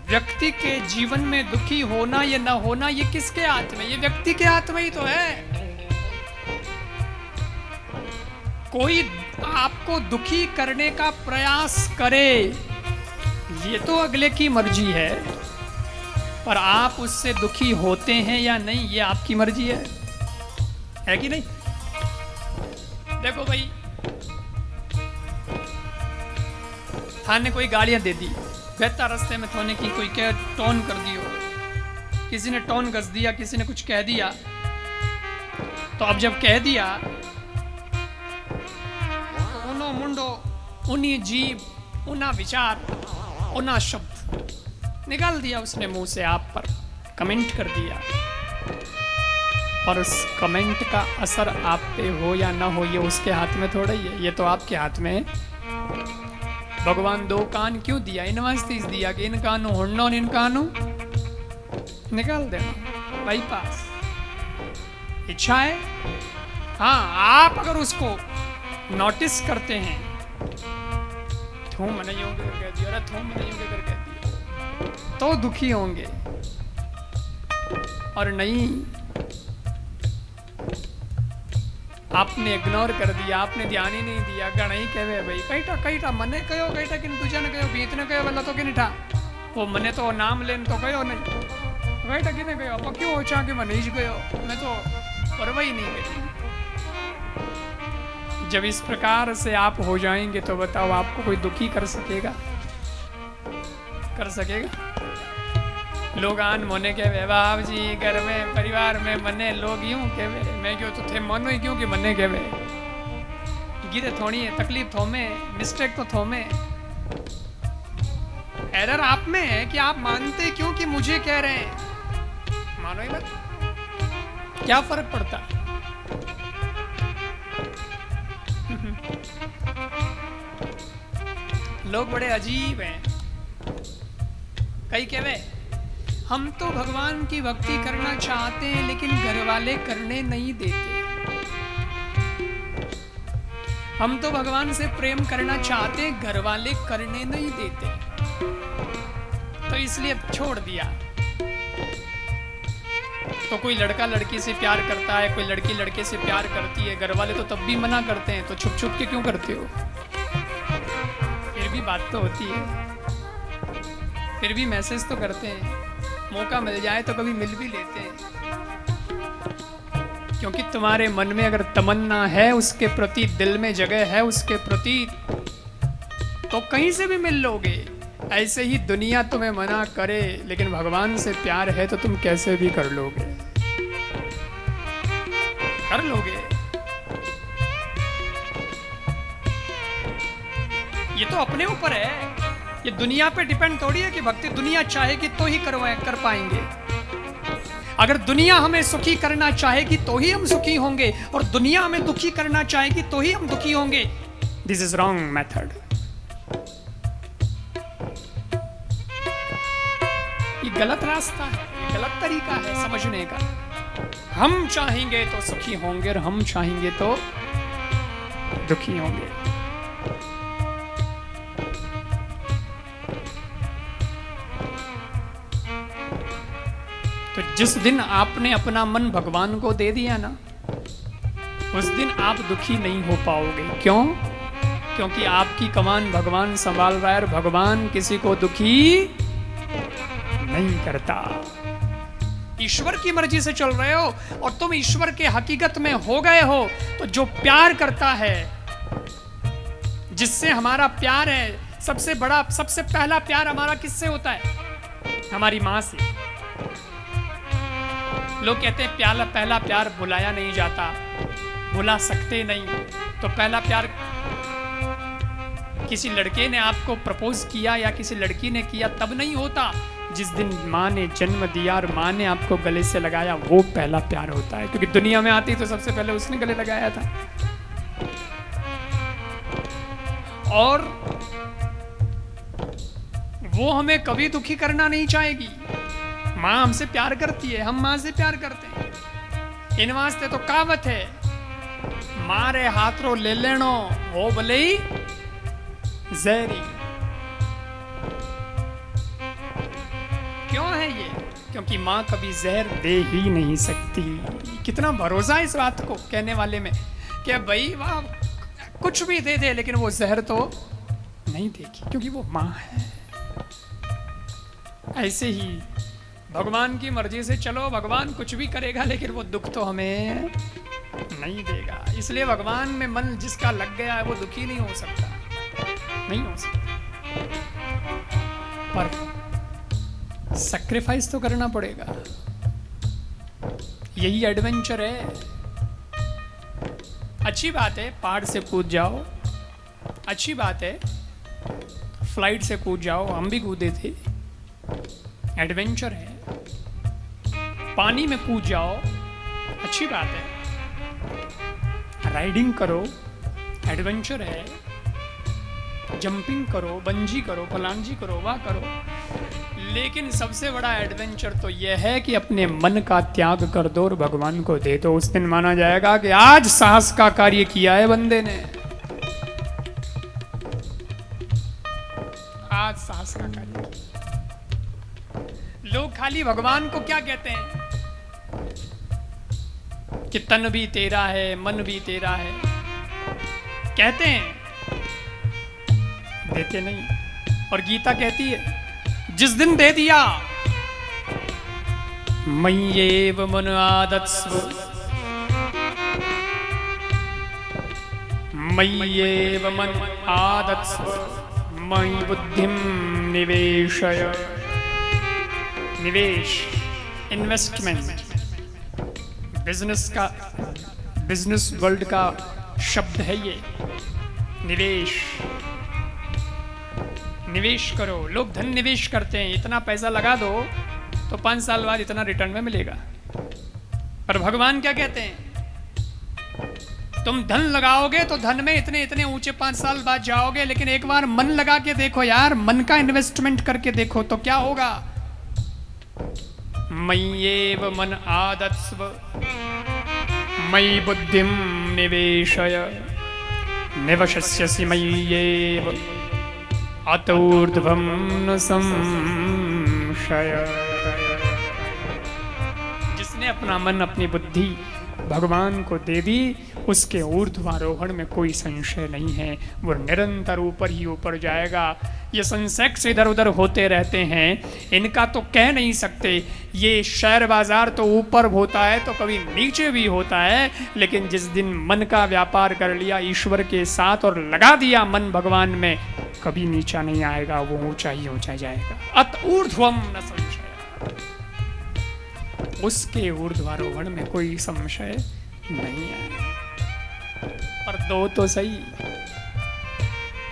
व्यक्ति के जीवन में दुखी होना या न होना ये किसके हाथ में? ये व्यक्ति के हाथ में ही तो है। कोई आपको दुखी करने का प्रयास करे ये तो अगले की मर्जी है, पर आप उससे दुखी होते हैं या नहीं ये आपकी मर्जी है कि नहीं? देखो भाई, थाने कोई गालियां दे दी, बेहतर रास्ते में थोने की कोई क्या टोन कर दियो, किसी ने टोन कस दिया, किसी ने कुछ कह दिया, तो अब जब कह दिया उनो मुंडो उन्हीं जीव उना विचार उना शब्द निकाल दिया उसने मुंह से, आप पर कमेंट कर दिया, पर उस कमेंट का असर आप पे हो या ना हो ये उसके हाथ में थोड़ा ही है, ये तो आपके हाथ में है। भगवान दो कान क्यों दिया? इन वास्ते दिया कि इन कानों उड़ना और इन कानों निकाल देना, बाईपास। इच्छा है, हाँ, आप अगर उसको नोटिस करते हैं, थूम नहीं होंगे कर दिया, अरे थूम नहीं होंगे कर दिया, तो दुखी होंगे, और नहीं आपने इग्नोर कर दिया, आपने ध्यान ही नहीं दिया, गण ही कहे भाई कईटा मने कहो, कईटा किन दूजा ने कहो, बीत ने कहो, वाला तो किन ठा वो मने तो नाम लेन तो कहो नहीं, कईटा किने कहो, अब क्यों हो कि मने ही कहो, मैं तो परवाह ही नहीं करी। जब इस प्रकार से आप हो जाएंगे तो बताओ आपको कोई दुखी कर सकेगा? कर सकेगा? लोग आन मोने के बाप जी घर में परिवार में मने लोग यूं के मैं क्यों तो थे मनो ही क्यों कि मने के गिरे थोड़ी है, तकलीफ थोमे, मिस्टेक तो थोमे, एरर आप में है कि आप मानते क्यों कि मुझे कह रहे हैं, मानो ही मत, क्या फर्क पड़ता? लोग बड़े अजीब हैं, कई कहवे हम तो भगवान की भक्ति करना चाहते हैं लेकिन घर वाले करने नहीं देते, हम तो भगवान से प्रेम करना चाहते हैं घर वाले करने नहीं देते, तो इसलिए छोड़ दिया। तो कोई लड़का लड़की से प्यार करता है, कोई लड़की लड़के से प्यार करती है, घर वाले तो तब भी मना करते हैं, तो छुप छुप के क्यों करते हो? फिर भी बात तो होती है, फिर भी मैसेज तो करते हैं, मौका मिल जाए तो कभी मिल भी लेते हैं, क्योंकि तुम्हारे मन में अगर तमन्ना है उसके प्रति, दिल में जगह है उसके प्रति, तो कहीं से भी मिल लोगे। ऐसे ही दुनिया तुम्हें मना करे लेकिन भगवान से प्यार है तो तुम कैसे भी कर लोगे, कर लोगे। ये तो अपने ऊपर है, ये दुनिया पे डिपेंड थोड़ी है कि भक्ति दुनिया चाहेगी तो ही कर पाएंगे। अगर दुनिया हमें सुखी करना चाहेगी तो ही हम सुखी होंगे, और दुनिया हमें दुखी करना चाहेगी तो ही हम दुखी होंगे। This is wrong method. ये गलत रास्ता है, गलत तरीका है समझने का। हम चाहेंगे तो सुखी होंगे और हम चाहेंगे तो दुखी होंगे। तो जिस दिन आपने अपना मन भगवान को दे दिया ना, उस दिन आप दुखी नहीं हो पाओगे। क्यों? क्योंकि आपकी कमान भगवान संभाल रहा है और भगवान किसी को दुखी नहीं करता। ईश्वर की मर्जी से चल रहे हो और तुम ईश्वर के हकीकत में हो गए हो, तो जो प्यार करता है, जिससे हमारा प्यार है, सबसे बड़ा, सबसे पहला प्यार हमारा किससे होता है? हमारी माँ से। लोग कहते हैं पहला प्यार भुलाया नहीं जाता, भुला सकते नहीं। तो पहला प्यार किसी लड़के ने आपको प्रपोज किया या किसी लड़की ने किया तब नहीं होता, जिस दिन माँ ने जन्म दिया और माँ ने आपको गले से लगाया, वो पहला प्यार होता है। क्योंकि दुनिया में आती तो सबसे पहले उसने गले लगाया था। और वो हमें कभी दुखी करना नहीं चाहेगी। माँ हमसे प्यार करती है, हम माँ से प्यार करते हैं। इन वास्ते तो कहावत है, मारे हाथरो ले लेनो हो भले ही जहरी। क्यों है ये? क्योंकि माँ कभी जहर दे ही नहीं सकती। कितना भरोसा इस बात को कहने वाले में कि भाई वाह कुछ भी दे दे लेकिन वो जहर तो नहीं देगी, क्योंकि वो माँ है। ऐसे ही भगवान की मर्जी से चलो, भगवान कुछ भी करेगा लेकिन वो दुख तो हमें नहीं देगा। इसलिए भगवान में मन जिसका लग गया है वो दुखी नहीं हो सकता, नहीं हो सकता। पर सैक्रिफाइस तो करना पड़ेगा, यही एडवेंचर है। अच्छी बात है पहाड़ से कूद जाओ, अच्छी बात है फ्लाइट से कूद जाओ, हम भी कूदे थे, एडवेंचर है। पानी में कूद जाओ, अच्छी बात है। राइडिंग करो, एडवेंचर है। जंपिंग करो, बंजी करो, फलांजी करो, वाह करो। लेकिन सबसे बड़ा एडवेंचर तो यह है कि अपने मन का त्याग कर दो और भगवान को दे दो। उस दिन माना जाएगा कि आज साहस का कार्य किया है बंदे ने, आज साहस का कार्य किया। लोग खाली भगवान को क्या कहते हैं कि तन भी तेरा है, मन भी तेरा है, कहते हैं, देते नहीं। और गीता कहती है जिस दिन दे दिया मय्येव मन आदत्स्व, मय्येव मन आदत्स्व, मयि बुद्धिम निवेशय। निवेश, इन्वेस्टमेंट, बिजनेस का, बिजनेस वर्ल्ड का शब्द है ये, निवेश। निवेश करो, लोग धन निवेश करते हैं, इतना पैसा लगा दो तो 5 साल बाद इतना रिटर्न में मिलेगा। पर भगवान क्या कहते हैं, तुम धन लगाओगे तो धन में इतने इतने ऊंचे 5 साल बाद जाओगे, लेकिन एक बार मन लगा के देखो यार, मन का इन्वेस्टमेंट करके देखो तो क्या होगा। मय्येव मन आदत्स्व, मयि बुद्धिम निवेशय, निवशस्यसि मय्येव अतोर्ध्वं न संशय। जिसने अपना मन, अपनी बुद्धि भगवान को दे दी, उसके ऊर्ध्वारोहण में कोई संशय नहीं है, वो निरंतर ऊपर ही ऊपर जाएगा। ये सनसेट्स इधर उधर होते रहते हैं, इनका तो कह नहीं सकते। ये शेयर बाजार तो ऊपर होता है तो कभी नीचे भी होता है, लेकिन जिस दिन मन का व्यापार कर लिया ईश्वर के साथ और लगा दिया मन भगवान में, कभी नीचा नहीं आएगा, वो ऊंचा ही ऊंचा जाएगा। अत ऊर्ध्वम न संशय, उसके ऊर्ध्वारोहण में कोई संशय नहीं है। पर दो तो सही,